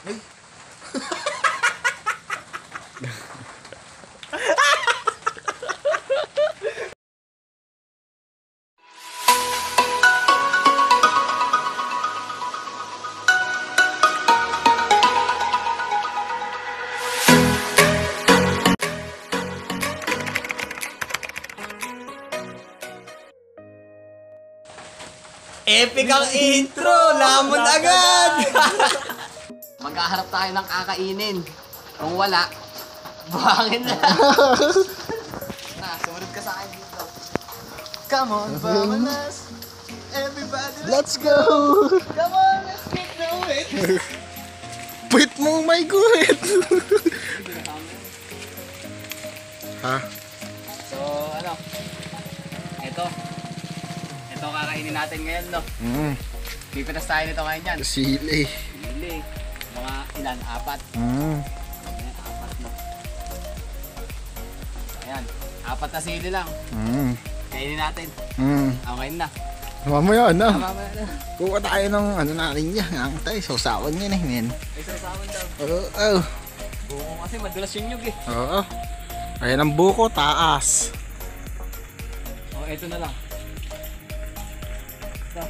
Ay. Epic ang intro! Lamon agad! Maghaharap tayo ng kakainin. Kung wala, buhangin na. Sumunod ka sa akin dito. Come on, vamonos. Everybody, Let's go! come on, let's get going. Puwit mo, my guhit. Ha? So, ano? Ito kakainin natin ngayon, no? Pipitas tayo nito ngayon yan. Sili. Pili. Mga ilan? 4. Ayan, 4 no? Ayan, 4 na sili lang. Kainin natin. Okay na. Mamaya na. Mamaya na. Kuha tayo ng ano natin yan. Ang tayo, sausawan yan eh, men. Ay, sasawan daw. Oo. Buko kasi madulas yung nyug eh. Oo. Ayan ang buko, taas. Oh, ito na lang. Ito.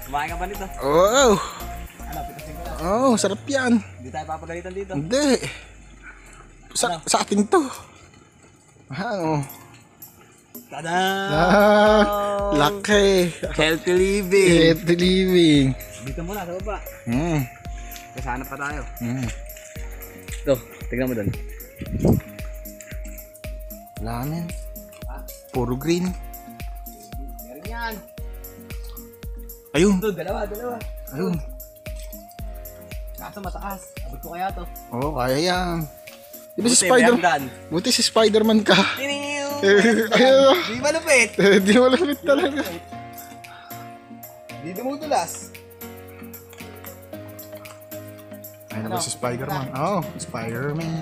Kumain ka ba nito? Oo. Ano, pitasin ko lang. Oo, sarap yan. Hindi tayo papagalitan dito. Hindi. Sa atin to. Ano? Tada! Laki. Healthy living. Healthy living. Dito muna sa baba. Kasana pa tayo. Ito, tignan mo doon. Wala men. Ha? Puro green. Meron yan. Ayun. Ito, dalawa. Ayun. Kaso mataas. Abot ko kaya to. Oo, kaya yan. Di ba si Buti, Spider? may hanggan. Buti si Spider-Man ka. Tiniw! Ayun. Di malupit. Di mo lamit talaga. Di dumudulas. Ayun na ba si Spider-Man? Oo, Spider-Man.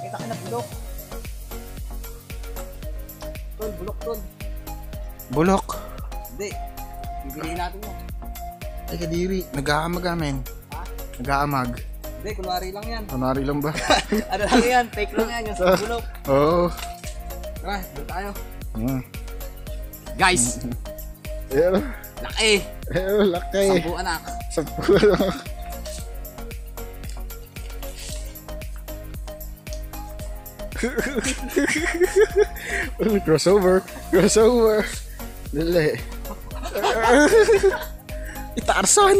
Kita ka na bulok. Tol, bulok tol. Bulok. Hindi. Bibiliin natin mo. Ay, kadiri. Nag-aamag amin. Ha? Nag-aamag. Hindi, kunwari lang yan. Kunwari lang ba? Ano lang yan? Fake lang yan. Yung sa bulok. Oo. Tara, doon tayo. Guys. Ayun. Laki. Ayun, laki. 10 anak. 10 anak. Crossover. Dali. Itarsan.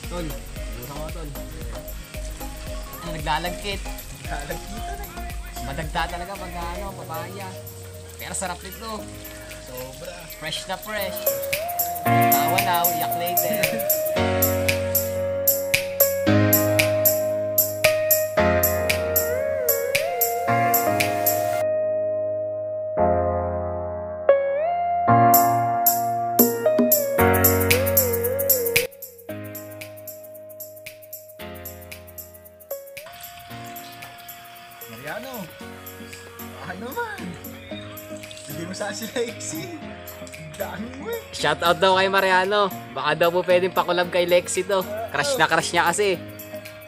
Tol, busa mo tol. Naglalagkit. Madagda talaga pag ano, papaya. Pero sarap nito. Sobra. Fresh na fresh. Tawa now, yak later. Mariano, ano man? Hindi mo sa sila Lexi. Dami mo eh. Shoutout daw kay Mariano. Baka daw po pwedeng pakulab kay Lexi to. Crush na crush niya kasi.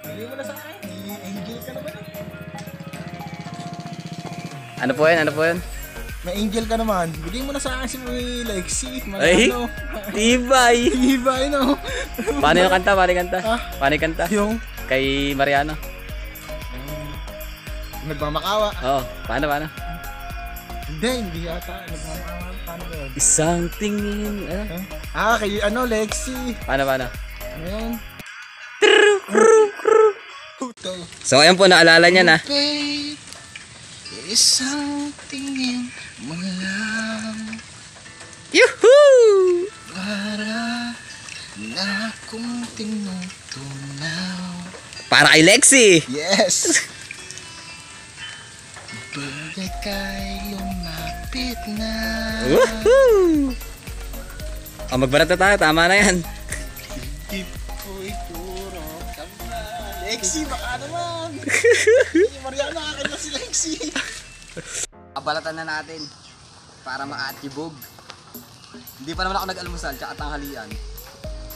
Hindi mo na sa akin. Angel ka naman eh. Ano po yan? May angel ka naman. Bigay mo na sa akin si Lexi. Ay, Mariano. tibay. Ibay no. Paano yung kanta? Ha? Paano yung kanta? Yung Kay Mariano. nagmamakawa. Oo, paano? Hindi yata. Nagmamakawa. Paano ba yun? Isang tingin. Kay Lexi. Paano? Ayun. So, ayan po, naalala niya na. Babe, isang tingin mo lang Yuhuu! para na akong tinutunaw. Para kay Lexi. Yes! Bagay kay lumapit na. Woohoo! Magbarat na tayo, tama na yan. Di po'y puro kama. Lexi, baka naman. Mariano, akin na si Lexi. Abalatan na natin para maatibog. Hindi Di pa naman ako nag-almusal, tsaka tanghalian.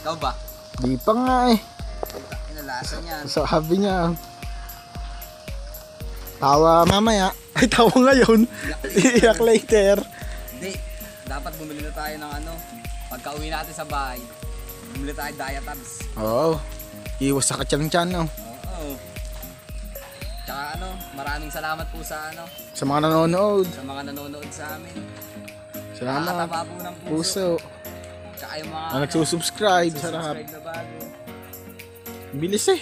Ikaw ba? Di pa nga eh. Inalasa niyan. Sabi niya. Tawa mamaya. Ay, tawa ngayon. Iyak later. Hindi, dapat bumili na tayo ng ano. Pagka-uwi natin sa bahay, bumili tayo Diatabs. Oo. Iwas sa katyan-tyan, no? Oo. Tsaka ano, maraming salamat po sa ano, Sa mga nanonood. sa mga nanonood sa amin. Salamat. Nakakataba po ng puso. Puso. Tsaka yung mga Ang nagsusubscribe. Sarap. subscribe na bago. Bilis eh.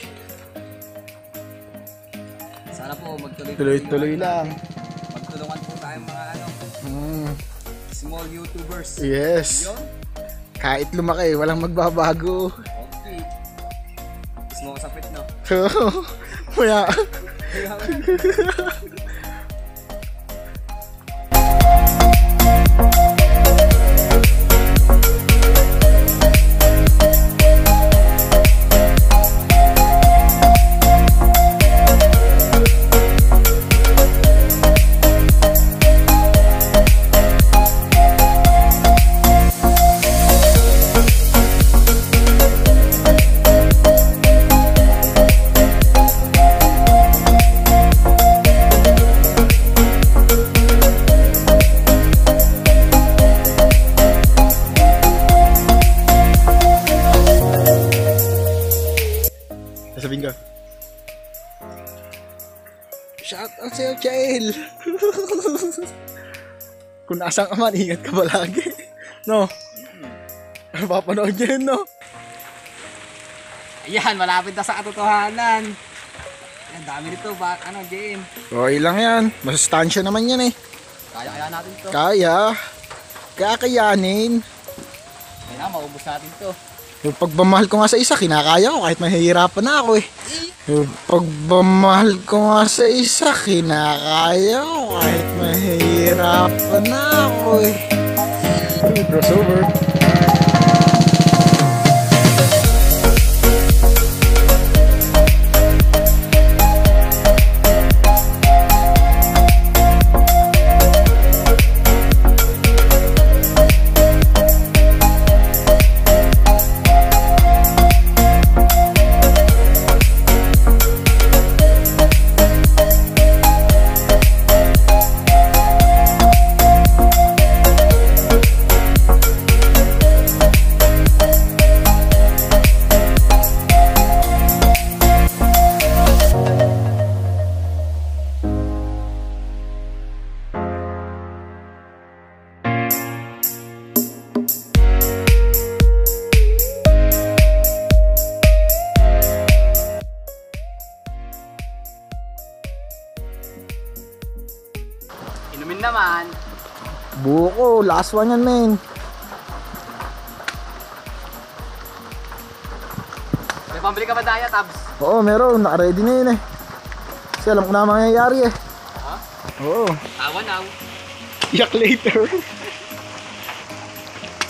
Sana po Tuloy-tuloy lang. Magtulungan po tayong mga ano, Mm. small YouTubers. Yes. Yun? Kahit lumaki, walang magbabago. Okay. Gusto mo kasapit, no? Maya. Sasabihin ka. Shout out sa'yo, Chael. Kung nasaan ka man, ingat ka palagi. No? Papanood niya yun, no? Ayan, malapit na sa katotohanan. Ayan, dami nito. Ano, JM? Okay lang yan. Masustansya naman yan eh. Kaya natin to. Kaya. Kakayanin. Kaya maubos natin to. Yung pagmamahal ko nga sa isa, kinakaya ko kahit mahihirapan na ako eh. Yung pagmamahal ko nga sa isa, kinakaya ko kahit mahihirapan na ako eh. Crossover. Inumin naman. Buko, last one yan, men. May pambili ka ba Diatabs? Oo, meron. Naka-ready na yun eh. Kasi alam ko na ang mangyayari eh. Ha? Oo. Tawa now. Yak later.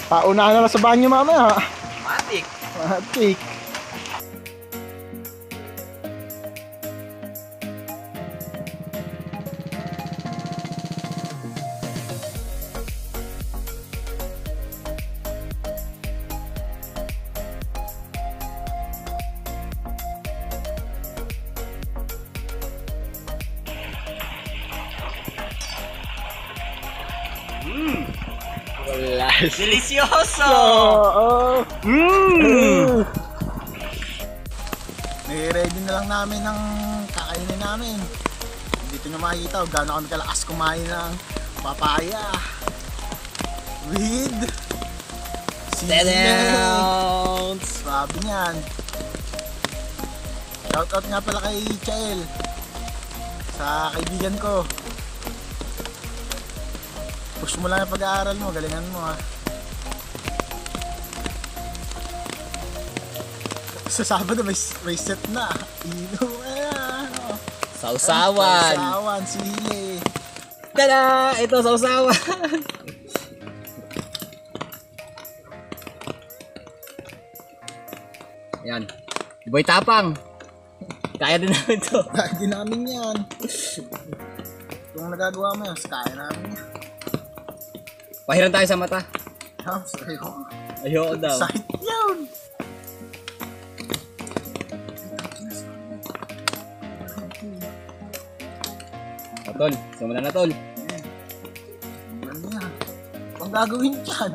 Paunahan na lang sa banyo mamaya. Matik. Matik. Wala. Delicioso! Oo. Ready na lang namin ng kakainin namin. Dito nyo makikita kung gaano kami kalakas kumain ng papaya. With Ounce. Sabi niyan. Shoutout nga pala kay Chael. Sa kaibigan ko. Push mo lang yung pag-aaral mo, galingan mo ha. Sa Sabado may set na. Ino kaya. Sausawan. Sausawan, sili. Tada! Ito sausawan. Yan. Boy Tapang. Kaya din namin to. Kaya din namin yan. Kung nagagawa mo yan, kaya namin yan. Pahiran tayo sa mata. Sakit ko. Ayoko daw. Sakit yun. Tol, sumula na tol. Ano na? Ang gagawin dyan?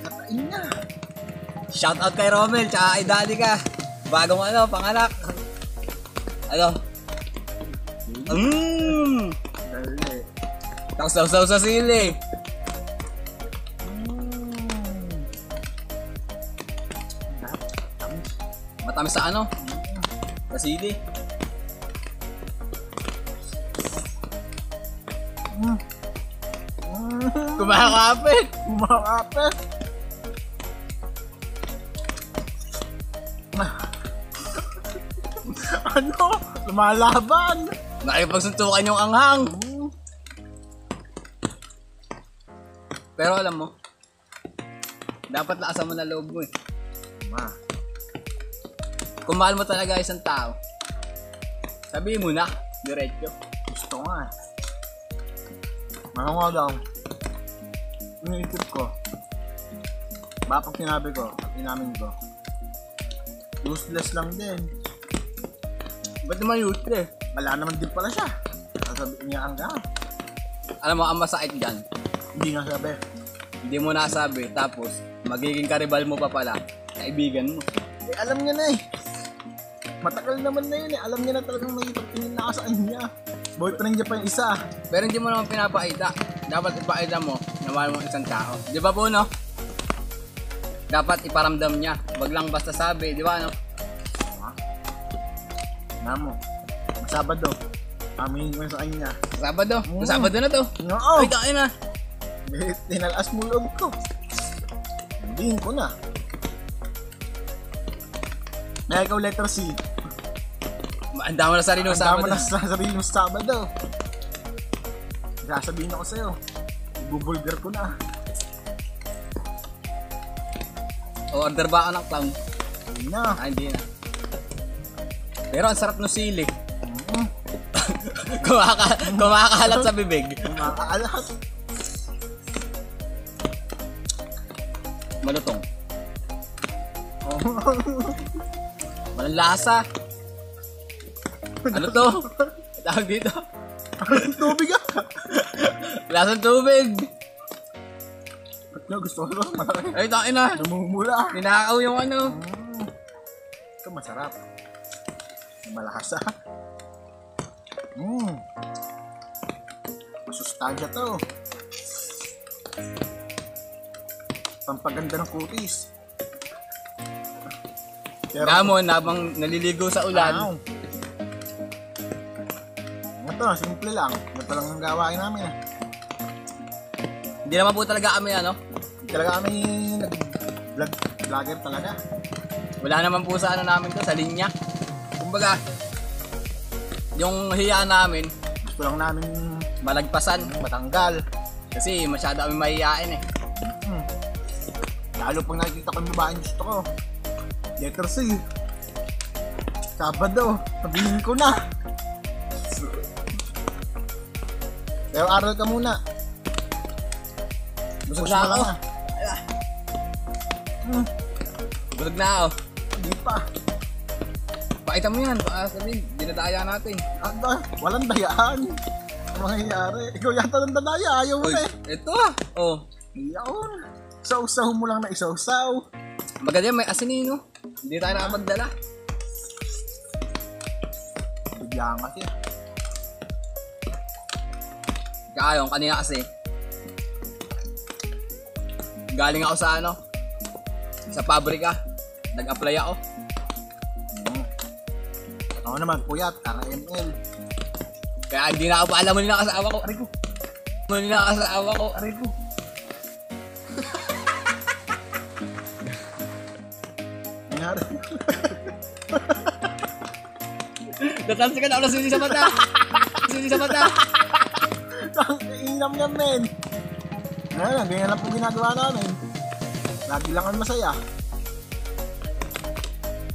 Katain na. Shout out kay Romel, tsaka kay Daddy ka. Bagong ano, panganak. Ano? Dali. Tapos sausaw sa sili. Matamis sa ano? Sa sili. Kumakapit. Kumakapit. Ano? Lumalaban. Nakipagsuntukan yung anghang. Pero alam mo, dapat lakasan mo na loob mo eh. Ma, Kung mahal mo talaga isang tao, sabihin mo na, diretso. gusto nga. Ano nga daw? Iniisip ko. Bakit sinabi ko at inamin ko? Useless lang din. Ba't naman useless? Wala naman din pala siya. Sasabihin niya hanggang. Alam mo, ang masakit dyan, Hindi nga sabi. hindi mo nasabi, tapos magiging karibal mo pa pala, kaibigan mo. Eh, alam niya na eh. Matagal naman na yun eh. Alam niya na talagang may ipagtingin na sa kanya. Boyfriend niya pa yung isa. Pero hindi mo naman pinapakita. Dapat ipakita mo na mahal mo isang tao. Di ba po, no? Dapat iparamdam niya. Wag lang basta sabi, di ba, no? Namo. Sabado. Aminin ko sa kanya. Sabado. Sabado na to. Oo. Ay, tayo na. Tinalas mo loob ko. Sabihin ko na. Na ikaw letter C. Maanda mo na sarili mo Ang dama Sabado. na sa sarili mo sa Sabado. Sasabihin ako sa'yo. Ibubulgar ko na. O, order ba ako ng clown? Hindi na. Ah, hindi na. Pero ang sarap no sili. Kumakahalat sa bibig. Makaalat. Malutong. Walang lasa. Ano to? Tawag dito. Tubig ah. Lasang tubig. No, gusto ko lang malaki. Ay, tayo na. Namumula. Ninakaw yung ano. Ito masarap. Malakas ah. Masustansya to. Pampaganda ng kutis. Pero, Gamon, habang naliligo sa ulan. Ito, simple lang. Ito lang ang gawain namin eh. Hindi naman po talaga kami ano. Hindi talaga kami vlogger talaga. Wala naman po sa ano namin to, sa linya. Kumbaga, yung hiya namin, Gusto lang namin malagpasan. matanggal. Kasi masyado kami mahihain eh. Lalo pag nakikita ko yung babaeng gusto ko. Letter C. Sabado. Sabihin ko na. Pero aral ka muna. Busog Push na mo lang ako. ah. Bulog na ako. Hindi pa. Pakita mo yan, baka sabihin, dinadaya natin. Walang dayaan. Ano mangyayari? Ikaw yata ng dadaya. Ayaw mo Uy, na eh. ito ah. Oh, Iyaon. Sausaw mo lang na isausaw. maganda yan, may asinino. Hindi tayo nakapagdala. Bigyan kasi. Kaya kanina kasi, galing ako sa ano, sa pabrika. Nag-apply ako. Ako naman, puyat, KML. Kaya hindi na ako pa alam mo nila kasawa ko. Aray ko. Mo nila kasawa ko. Aray ko. Nangyari. Natansi ka na ako na sili sa mata. Sili sa mata. Inam niya, men. Ayan, ganyan lang po ginagawa namin. Lagi lang kami masaya.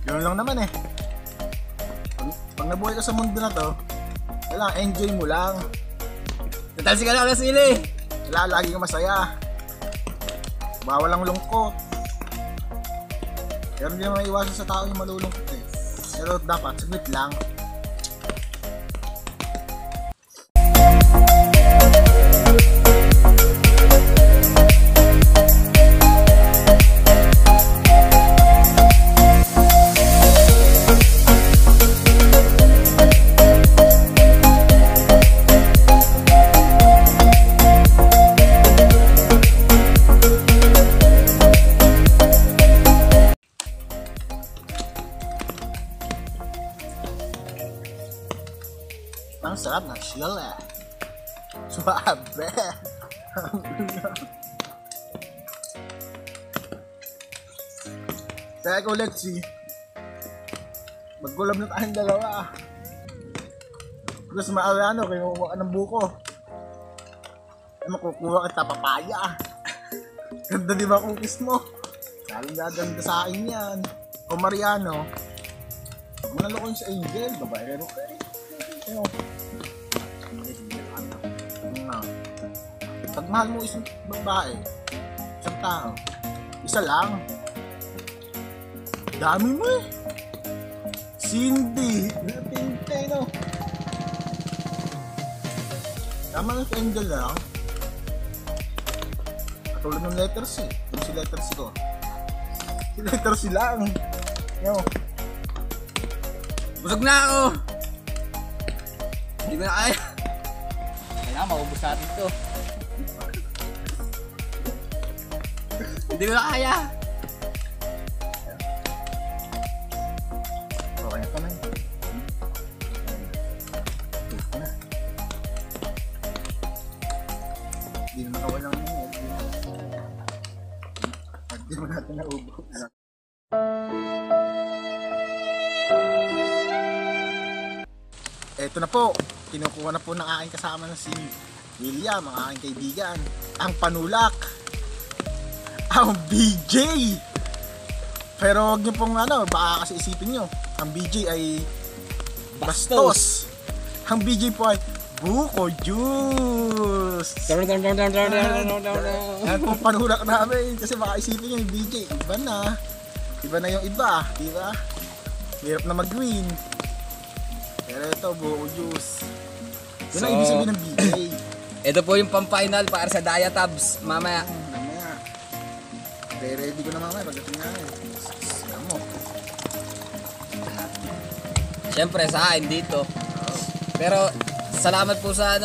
Ganoon lang naman eh. Pag nabuhay ka sa mundo na to, kailangan enjoy mo lang. Natansi ka na ako na sili. Kailangan lagi kang masaya. Bawal ang lungkot. Pero hindi naman iwasan sa tao yung malulungkot eh. Pero dapat, saglit lang. Ang sarap ng sila. Sumabe. Kaya ikaw, Lexi, mag-collab na tayong dalawa. Gusto maawano, kayo kukuha ka ng buko. Ay, makukuha kita papaya. Ganda di ba cookies mo? Saling gaganda sa akin yan. O Mariano, manalo ko sa Angel, babaero ka eh. Ano? Pag mahal mo isang babae, isang tao, isa lang. Dami mo eh. Cindy, Tinte, no? Tama lang sa Angel lang. Katulad ng letter C. Yung si letter C ko. Si letter C lang. Yo. Busog na ako! Hindi ko na kaya. Kailangan maubos natin to. Hindi ko na kaya. Okay na kami. Hindi naman kawalang mo. Hindi naman natin naubos. Eto na po, kinukuha na po ng aking kasama na si William, ang aking kaibigan, ang panulak, ang BJ. Pero wag niyo pong baka kasi isipin niyo, ang BJ ay bastos. Ang BJ po ay buko juice. Yan po panulak namin kasi baka isipin niyo yung BJ, iba na yung iba, di ba? Hirap na mag-win. Pero ito, buko juice. Yun ang ibig sabihin ng BJ. Ito po yung pang-final para sa Diatabs mamaya. Mamaya. Ready ko na mamaya pagdating namin. Alam mo. Siyempre sa akin dito. Pero salamat po sa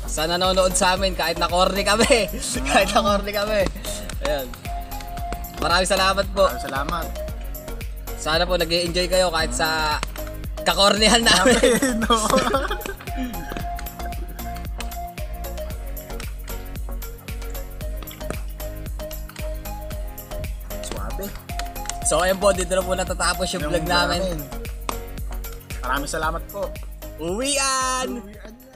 sa nanonood sa amin kahit na corny kami. Kahit na corny kami. Ayan. Maraming salamat po. Maraming salamat. Sana po nag-i-enjoy kayo kahit sa kakornihan namin. No. Suwabe. So ayun po, dito na po natatapos yung vlog namin. Maraming salamat po. Uwian! Uwian na.